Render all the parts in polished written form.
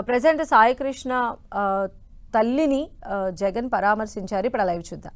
Present Sai Krishna తల్లిని జగన్ పరామర్శించారు. ఇప్పుడు లైవ్ చూద్దాం.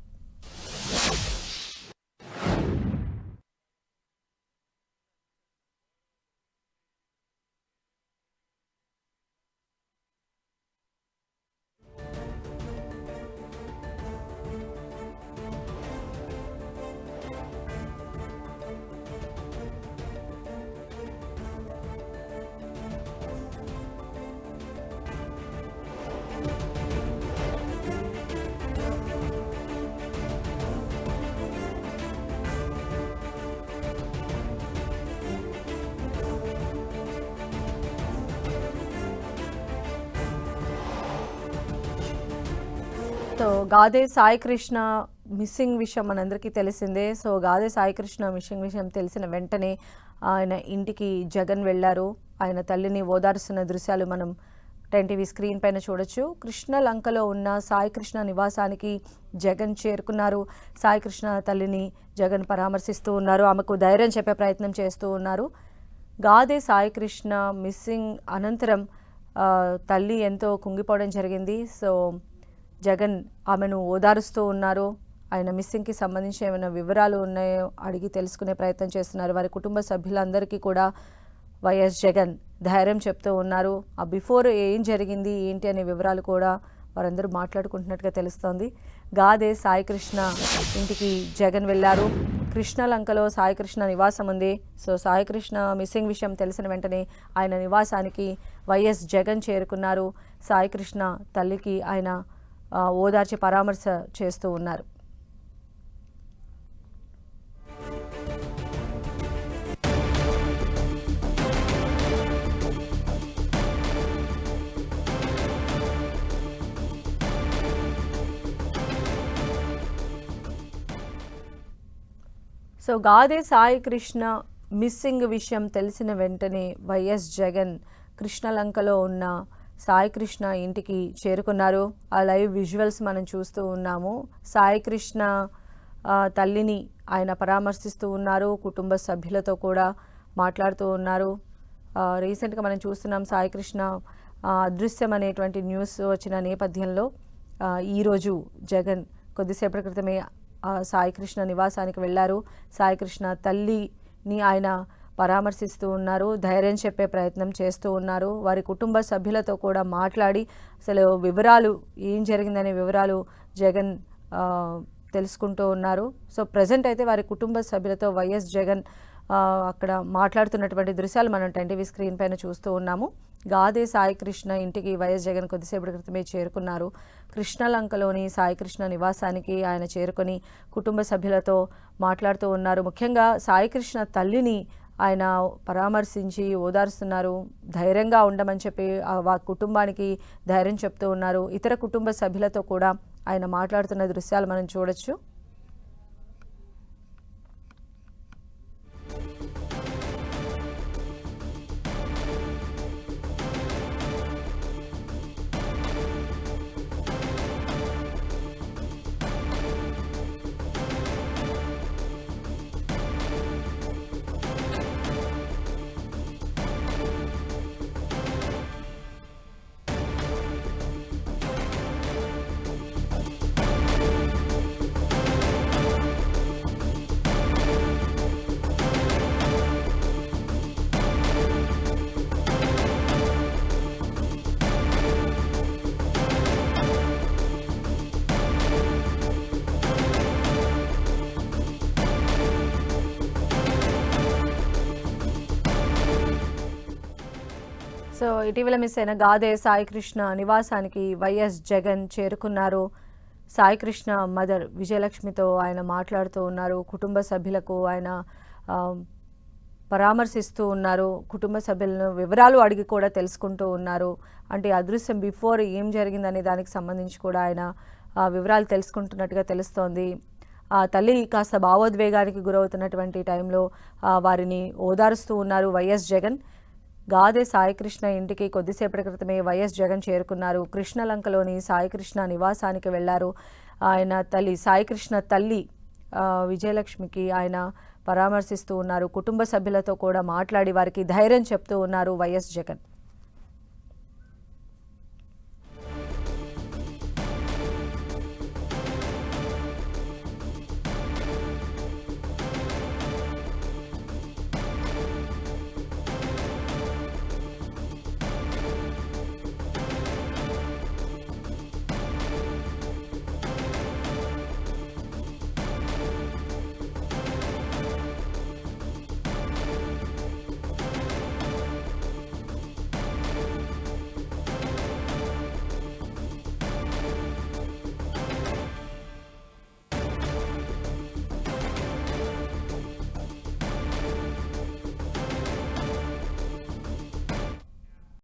సో గాదే సాయి కృష్ణ మిస్సింగ్ విషయం మనందరికీ తెలిసిందే. సో గాదే సాయి కృష్ణ మిస్సింగ్ విషయం తెలిసిన వెంటనే ఆయన ఇంటికి జగన్ వెళ్ళారు. ఆయన తల్లిని ఓదార్స్తున్న దృశ్యాలు మనం 10 టీవీ స్క్రీన్ పైన చూడొచ్చు. కృష్ణలంకలో ఉన్న సాయి కృష్ణ నివాసానికి జగన్ చేరుకున్నారు. సాయి కృష్ణ తల్లిని జగన్ పరామర్శిస్తూ ఉన్నారు. ఆమెకు ధైర్యం చెప్పే ప్రయత్నం చేస్తూ ఉన్నారు. గాదే సాయి కృష్ణ మిస్సింగ్ అనంతరం తల్లి ఎంతో కుంగిపోవడం జరిగింది. సో జగన్ ఆమెను ఓదారుస్తూ ఉన్నారు. ఆయన మిస్సింగ్కి సంబంధించి ఏమైనా వివరాలు ఉన్నాయో అడిగి తెలుసుకునే ప్రయత్నం చేస్తున్నారు. వారి కుటుంబ సభ్యులందరికీ కూడా వైఎస్ జగన్ ధైర్యం చెప్తూ ఉన్నారు. ఆ బిఫోర్ ఏం జరిగింది ఏంటి అనే వివరాలు కూడా వారందరూ మాట్లాడుకుంటున్నట్టుగా తెలుస్తోంది. గాదే సాయి కృష్ణ ఇంటికి జగన్ వెళ్ళారు. కృష్ణలంకలో సాయి కృష్ణ నివాసం ఉంది. సో సాయి కృష్ణ మిస్సింగ్ విషయం తెలిసిన వెంటనే ఆయన నివాసానికి వైఎస్ జగన్ చేరుకున్నారు. సాయి కృష్ణ తల్లికి ఆయన ఓదార్చి పరామర్శ చేస్తూ ఉన్నారు. సో గాదే సాయి కృష్ణ మిస్సింగ్ విషయం తెలిసిన వెంటనే వైఎస్ జగన్ కృష్ణలంకలో ఉన్న సాయి కృష్ణ ఇంటికి చేరుకున్నారు. ఆ లైవ్ విజువల్స్ మనం చూస్తూ ఉన్నాము. సాయి కృష్ణ తల్లిని ఆయన పరామర్శిస్తూ ఉన్నారు. కుటుంబ సభ్యులతో కూడా మాట్లాడుతూ ఉన్నారు. రీసెంట్గా మనం చూస్తున్నాం సాయి కృష్ణ అదృశ్యం అనేటువంటి న్యూస్ వచ్చిన నేపథ్యంలో ఈరోజు జగన్ కొద్దిసేపటి క్రితమే సాయి కృష్ణ నివాసానికి వెళ్ళారు. సాయి కృష్ణ తల్లిని ఆయన పరామర్శిస్తూ ఉన్నారు. ధైర్యం చెప్పే ప్రయత్నం చేస్తూ ఉన్నారు. వారి కుటుంబ సభ్యులతో కూడా మాట్లాడి అసలు వివరాలు ఏం జరిగిందనే వివరాలు జగన్ తెలుసుకుంటూ ఉన్నారు. సో ప్రజెంట్ అయితే వారి కుటుంబ సభ్యులతో వైఎస్ జగన్ అక్కడ మాట్లాడుతున్నటువంటి దృశ్యాలు మనం 10 టీవీ స్క్రీన్ పైన చూస్తూ ఉన్నాము. గాదే సాయి కృష్ణ ఇంటికి వైఎస్ జగన్ కొద్దిసేపటి క్రితమే చేరుకున్నారు. కృష్ణలంకలోని సాయి కృష్ణ నివాసానికి ఆయన చేరుకొని కుటుంబ సభ్యులతో మాట్లాడుతూ ఉన్నారు. ముఖ్యంగా సాయి కృష్ణ తల్లిని ఆయన పరామర్శించి ఓదారుస్తున్నారు. ధైర్యంగా ఉండమని చెప్పి కుటుంబానికి ధైర్యం చెప్తూ ఉన్నారు. ఇతర కుటుంబ సభ్యులతో కూడా ఆయన మాట్లాడుతున్న దృశ్యాలు మనం చూడొచ్చు. సో ఇటీవల మిస్ అయిన గాదే సాయి కృష్ణ నివాసానికి వైఎస్ జగన్ చేరుకున్నారు. సాయి కృష్ణ మదర్ విజయలక్ష్మితో ఆయన మాట్లాడుతూ ఉన్నారు. కుటుంబ సభ్యులకు ఆయన పరామర్శిస్తూ ఉన్నారు. కుటుంబ సభ్యులను వివరాలు అడిగి కూడా తెలుసుకుంటూ ఉన్నారు. అంటే అదృశ్యం బిఫోర్ ఏం జరిగిందనే దానికి సంబంధించి కూడా ఆయన వివరాలు తెలుసుకుంటున్నట్టుగా తెలుస్తోంది. తల్లి కాస్త భావోద్వేగానికి గురవుతున్నటువంటి టైంలో వారిని ఓదారుస్తూ ఉన్నారు వైఎస్ జగన్. గాదే సాయి కృష్ణ ఇంటికి కొద్దిసేపటి క్రితమే వైఎస్ జగన్ చేరుకున్నారు. కృష్ణలంకలోని సాయి కృష్ణ నివాసానికి వెళ్లారు. ఆయన తల్లి సాయి కృష్ణ తల్లి విజయలక్ష్మికి ఆయన పరామర్శిస్తూ ఉన్నారు. కుటుంబ సభ్యులతో కూడా మాట్లాడి వారికి ధైర్యం చెప్తూ ఉన్నారు వైఎస్ జగన్.